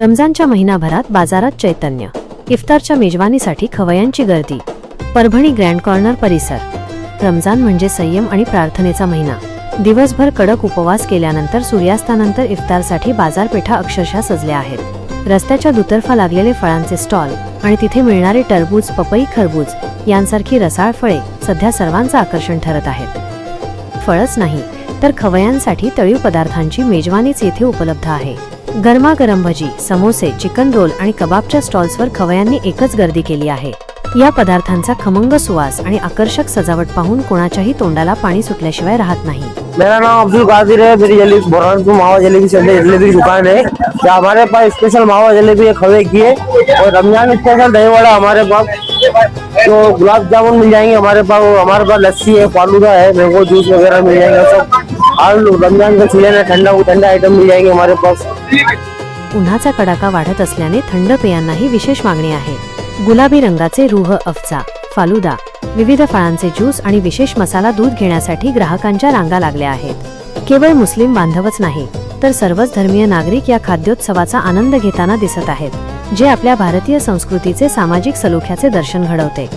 रमजानच्या महिनाभरात बाजारात चैतन्य, इफ्तारच्या मेजवानीसाठी खवय्यांची गर्दी. परभणी ग्रँड कॉर्नर परिसर. रमजान म्हणजे संयम आणि प्रार्थनेचा महिना. दिवसभर कडक उपवास केल्यानंतर सूर्यास्तानंतर इफ्तारसाठी बाजारपेठा अक्षरशः सजल्या आहेत. रस्त्याच्या दुतर्फा लागलेले फळांचे स्टॉल आणि तिथे मिळणारे टरबूज, पपई, खरबूज यांसारखी रसाळ फळे सध्या सर्वांचं आकर्षण ठरत आहेत. फळच नाही तर खवय्यांसाठी तळीव पदार्थांची मेजवानीच येथे उपलब्ध आहे. गरमागरम भजी, समोसे, चिकन रोल आणि कबाबच्या स्टॉल्सवर खवय्यांनी एकच गर्दी केली आहे. या पदार्थांचा खमंग सुवास आणि आकर्षक सजावट पाहून कोणाच्याही तोंडाला पाणी सुटल्याशिवाय राहत नाही. मेरा नाम अब्दुल कादिर है। मेरी जलेबी बुरहानपुर मावा जलेबी जलेबी की दुकान है। क्या हमारे पास स्पेशल मावा जलेबी खवे की है और रमजान स्पेशल दही वड़ा हमारे पास, तो गुलाब जामुन मिल जाएंगे हमारे पास लस्सी है, फालूदा है, मैंगो जूस वगैरह मिल जाएंगे सब। और रमजान का सीजन है, ठंडा आइटम मिल जाएंगे हमारे पास। उन्हाचा कडाका वाढत असल्याने थंड पेयांनाही विशेष मागणी आहे. गुलाबी रंगाचे रूह अफजा, फालुदा, विविध फळांचे ज्यूस आणि विशेष मसाला दूध घेण्यासाठी ग्राहकांच्या रांगा लागल्या आहेत. केवळ मुस्लिम बांधवच नाही तर सर्वच धर्मीय नागरिक या खाद्योत्सवाचा आनंद घेताना दिसत आहेत, जे आपल्या भारतीय संस्कृतीचे सामाजिक सलोख्याचे दर्शन घडवते.